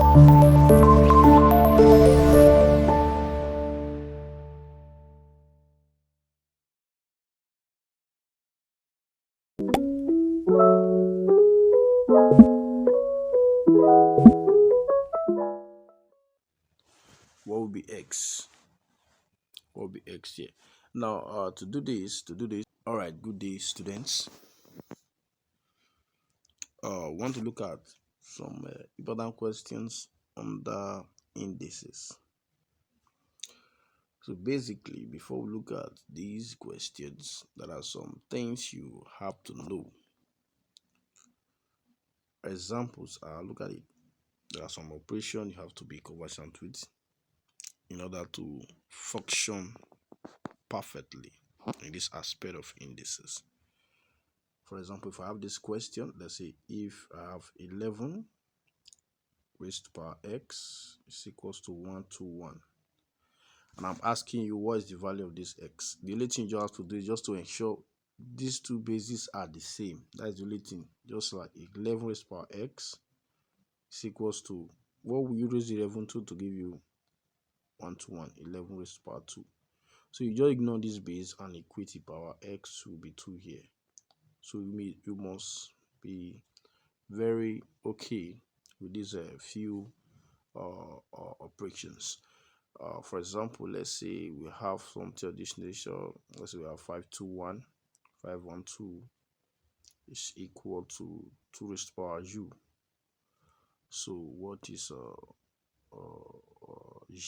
What will be x? What will be x here? Now, to do this, all right, good day, students. Want to look at some important questions under indices. So basically, before we look at these questions, there are some things you have to know. Examples are, look at it. There are some operations you have to be conversant with in order to function perfectly in this aspect of indices. For example, if I have this question, let's say if I have 11 raised to power x is equals to 121, and I'm asking you what is the value of this x. The only thing you have to do is just to ensure these two bases are the same. That's the only thing. Just like 11 raised to power x is equals to, what will you raise 11 to give you 121? 11 raised to power 2. So you just ignore this base and equate the power x will be 2 here. So you must be very okay with these few operations. For example, let's say we have something of this nature. Let's say we have 521, 512 is equal to 2 raised to power u. So what is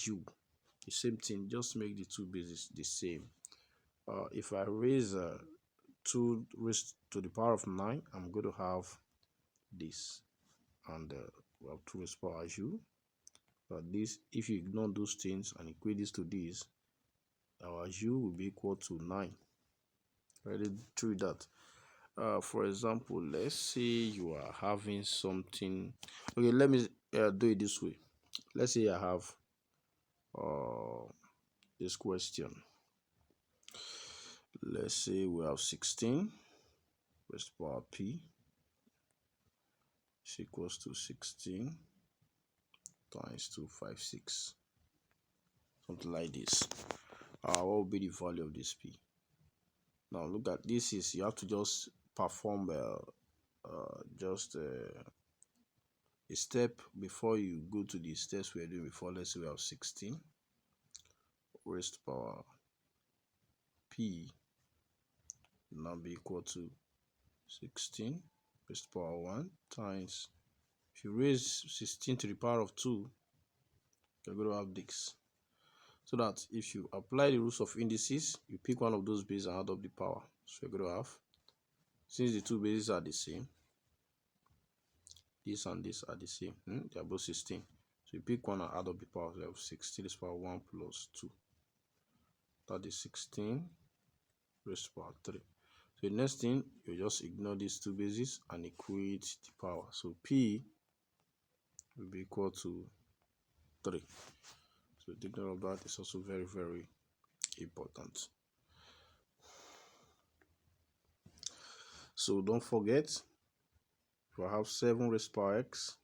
u? The same thing, just make the two bases the same. If I raise 2 raised to the power of 9, I'm going to have this, and we have 2 raised to power u. This, if you ignore those things and equate this to this, our u will be equal to 9. Already through that. For example, let's say you are having something. Okay, let me do it this way. Let's say I have this question. Let's say we have 16 raised to power p is equals to 16 times 256, something like this. What will be the value of this p? Now look at this. Is you have to just perform just a step before you go to the steps we are doing before. Let's say we have 16 raised to power p will now be equal to 16 raised to power 1 times, if you raise 16 to the power of 2, you're going to have this. So that if you apply the rules of indices, you pick one of those bases and add up the power. So you're going to have, since the two bases are the same, this and this are the same, they are both 16. So you pick one and add up the power. So you have 16 raised to power 1 plus 2. That is 16 raised to power 3. So the next thing, you just ignore these two bases and equate the power. So P will be equal to 3. So taking note of that is also very, very important. So don't forget, if I have 7 raised to power x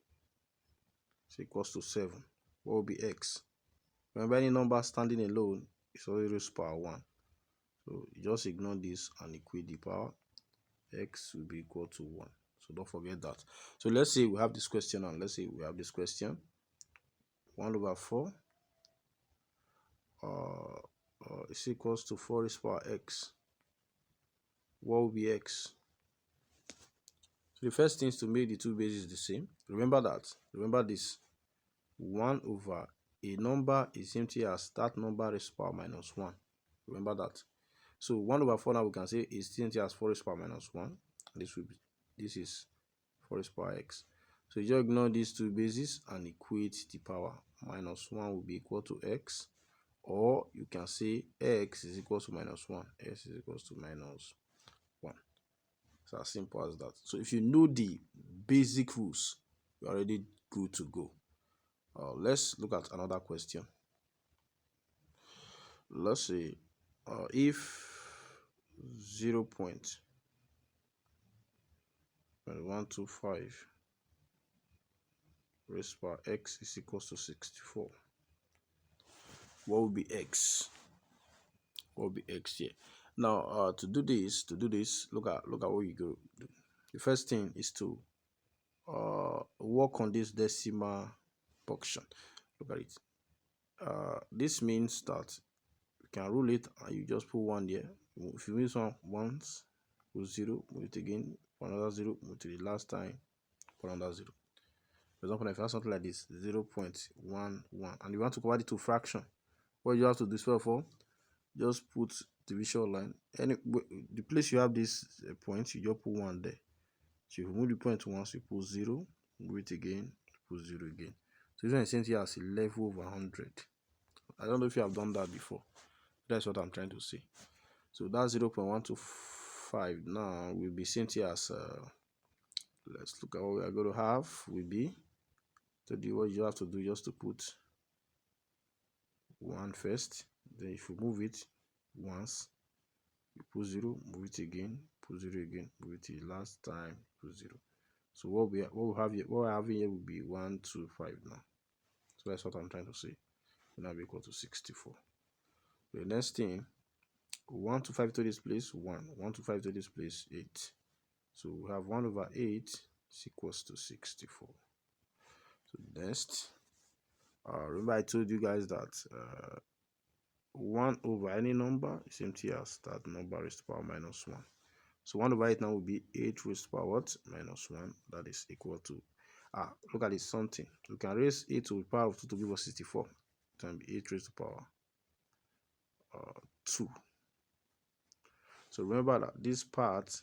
is equals to 7, what will be x? Remember, any number standing alone is always raised to power 1. So you just ignore this and equate the power. X will be equal to 1. So don't forget that. So let's say we have this question, and let's say we have this question. 1 over 4 is equals to 4 raised to power x. What will be x? So the first thing is to make the two bases the same. Remember that. Remember this. 1 over a number is empty as that number raised to power minus 1. Remember that. So 1 over 4 now we can say is empty as 4 raised to power minus 1. This is 4 raised to power x. So you just ignore these two bases and equate the power. Minus 1 will be equal to x. Or you can say x is equal to minus 1. X is equal to minus 1. It's as simple as that. So if you know the basic rules, you're already good to go. Let's look at another question. Let's say if 0.125 raised to power x is equals to 64. What will be x? What will be x here? Now, to do this, look at what you go do. The first thing is to work on this decimal function. Look at it. This means that you can rule it and you just put 1 there. If you miss one once, put 0, move it again, another 0, move to the last time, put another 0. For example, if you have something like this, 0.11, and you want to convert it to fraction, what you have to do for, just put division line. The place you have this point, you just put 1 there. So if you move the point once, you put 0, move it again, put 0 again. So this one is sent here as 11 over 100. I don't know if you have done that before. That's what I'm trying to say. So that's 0.125 now will be sent here as let's look at what we are going to have. Will be to do what you have to do, just to put 1 first. Then if you move it once, you put 0, move it again, put 0 again, move it to the last time, put 0. So what we have here will be 125 now. So that's what I'm trying to say. Will now be equal to 64. The next thing, 125 to this place 1, 125 to this place 8. So we have 1 over 8 is equals to 64. So next, remember I told you guys that 1 over any number is empty as that number raised to power minus 1. So 1 over 8 now will be 8 raised to power what? Minus 1. That is equal to, look at this something. We can raise 8 to the power of 2 to give us 64. It can be 8 raised to power 2. So remember that this part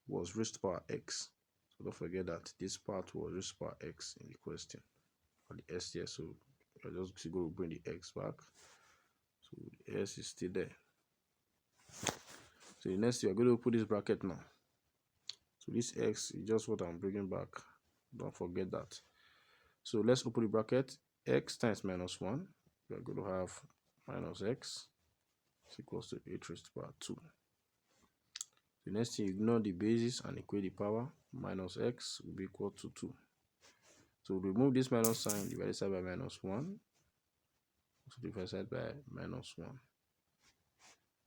was raised to power x. So don't forget that this part was raised to power x in the question. Or the s here. So you're just going to bring the x back. So the s is still there. So the next thing, you're going to put this bracket now. So this x is just what I'm bringing back. Don't forget that. So let's open the bracket. X times minus 1. We are going to have minus x is equals to 8 raised to power 2. The next thing, ignore the basis and equate the power. Minus x will be equal to 2. So remove this minus sign, divide it by minus 1. So divide by minus 1.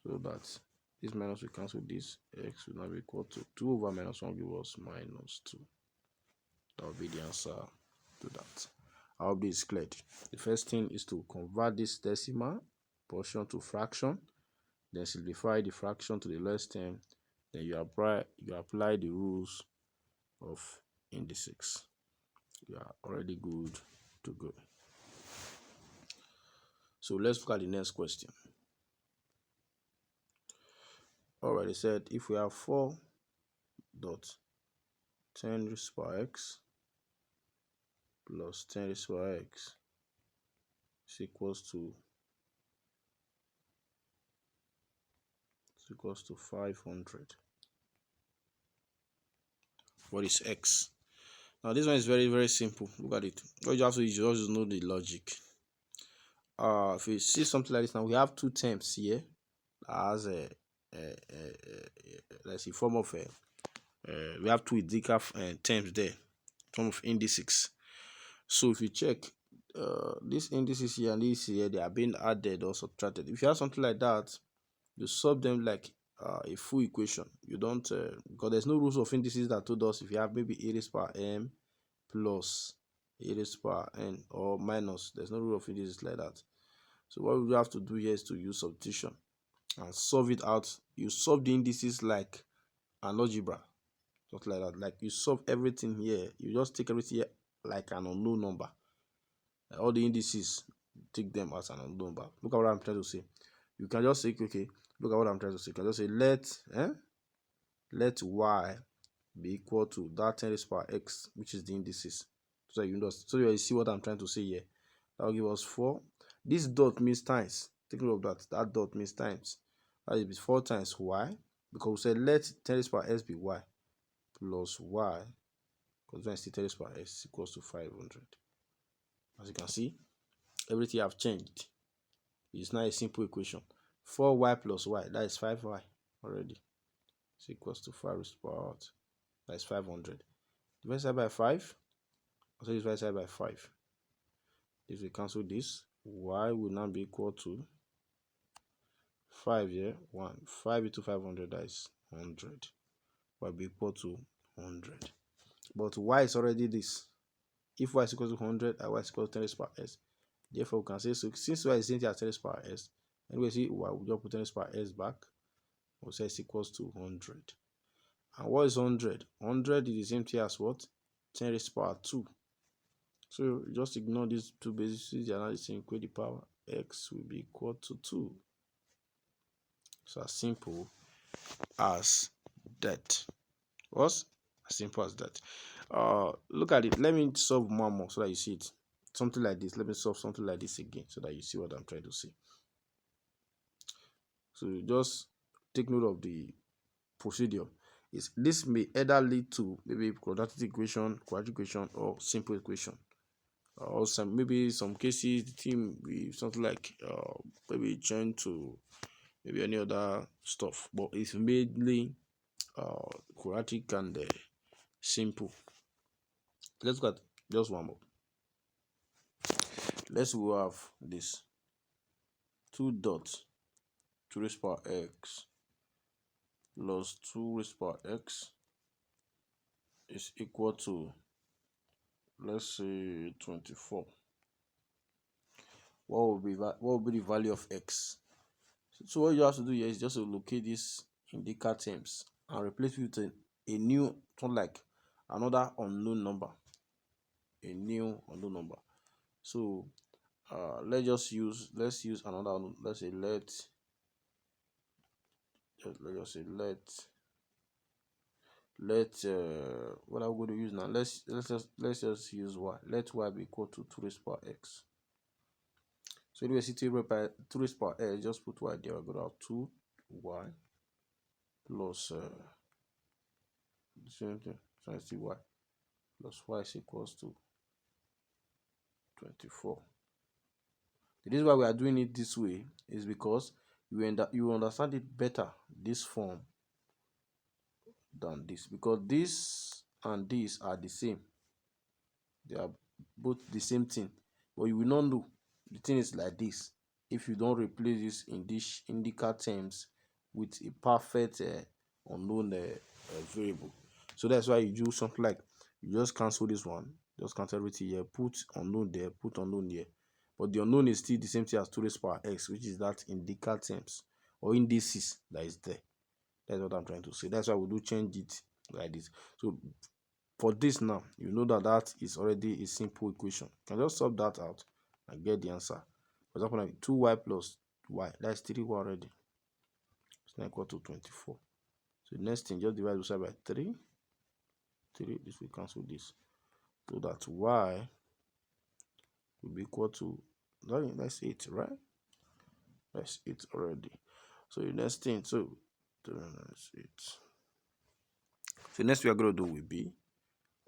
So that this minus will cancel this. X will now be equal to 2 over minus 1 give us minus 2. That will be the answer to that. I hope this is clear. The first thing is to convert this decimal portion to fraction. Then simplify the fraction to the lowest term. Then you apply the rules of indices. You are already good to go. So let's look at the next question. Alright, it said if we have 4 dot 10 raised to power x plus 10 raised to power x is equals to 500. What is x? Now this one is very, very simple. Look at it. What you have to do is just know the logic. If you see something like this, now we have 2 terms here as let's see, form of we have 2 identical terms there, form of indices. So if you check these indices here and these here, they are being added or subtracted. If you have something like that, you solve them like a full equation. You don't because there's no rules of indices that told us if you have maybe a raised to power m plus a raised to power n or minus. There's no rule of indices like that. So what we have to do here is to use substitution and solve it out. You solve the indices like an algebra, something like that. Like you solve everything here. You just take everything here like an unknown number. All the indices, take them as an unknown number. Look at what I'm trying to say. You can just say, okay, look at what I'm trying to say. You can just say let y be equal to that 10 raised to power x, which is the indices. So you see what I'm trying to say here. That will give us 4. This dot means times. Take note of that. That dot means times. That is 4 times y, because we said let 10 raised to power s be y plus y, because when I see 10 raised to power s is equals to 500. As you can see, everything have changed. It's now a simple equation. 4y plus y, that is 5y already. It's equals to 5 raised to power out. That is 500. Divide by 5. So this right side by 5. If we cancel this, y will now be equal to 5 here. 1. 5 into 500, that is 100. Y will be equal to 100. But y is already this. If y is equal to 100 and y is equal to 10 raised power s, therefore we can say, so since y is same thing as 10 raised power s, and we see y, we just put 10 raised power s back, we'll say it's equals to 100. And what is 100? 100 is the same thing as what? 10 raised power 2. So just ignore these two bases, they are not the same. Equate the power, x will be equal to 2. So as simple as that. Was as simple as that. Look at it. Let me solve more so that you see it. Something like this. Let me solve something like this again so that you see what I'm trying to say. So just take note of the procedure. This may either lead to maybe quadratic equation, or simple equation. Or maybe some cases the thing be something like maybe change to maybe any other stuff, but it's mainly quadratic and simple. Let's look at just one more. Let's go have this 2 dots 2 raised power x plus 2 raised power x is equal to, let's say, 24. What will be the value of x? So what you have to do here is just to locate this indicator terms and replace it with a new, like another unknown number. A new unknown number. So let's use another, let's say let's just say what are we going to use now? Let's just use y. Let y be equal to 2 raised power x. So anyway, 2 raised power x, just put y there. We're going to have 2y plus the same thing. So I see y plus y is equals to 24. The reason why we are doing it this way is because you understand it better, this form, than this, because this and this are the same. They are both the same thing, but you will not know the thing is like this if you don't replace this in this indicator terms with a perfect unknown variable. So that's why you do something like you just cancel this one, just cancel everything here, put unknown there, put unknown here, but the unknown is still the same thing as 2 raised power x, which is that indicator terms or indices that is there. That's what I'm trying to say. That's why we do change it like this. So for this now, you know that is already a simple equation. You can just solve that out and get the answer. For example, like 2y plus y, that's 3y already. It's now equal to 24. So the next thing, just divide this by 3. This will cancel this. So that y will be equal to, that's 8, right? That's 8 already. So the next thing, so that's 8. So next we are going to do will be,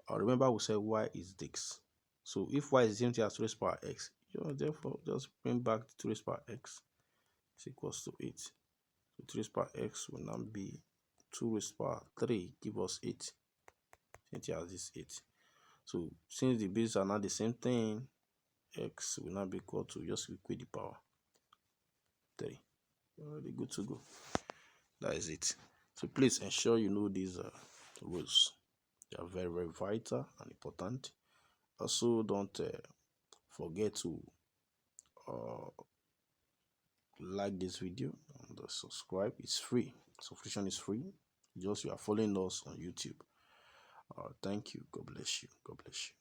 remember we said y is this. So if y is the same thing as 2 raised power x, therefore just bring back 2 raised power x is equals to 8. So 2 raised power x will now be 2 raised power 3, give us 8. Same thing as this 8. So since the bases are not the same thing, x will now be equal to, just equate the power 3. Already good to go. That is it. So please ensure you know these rules. They are very, very vital and important. Also, don't forget to like this video and subscribe. It's free. Subscription is free. Just you are following us on YouTube. Thank you. God bless you. God bless you.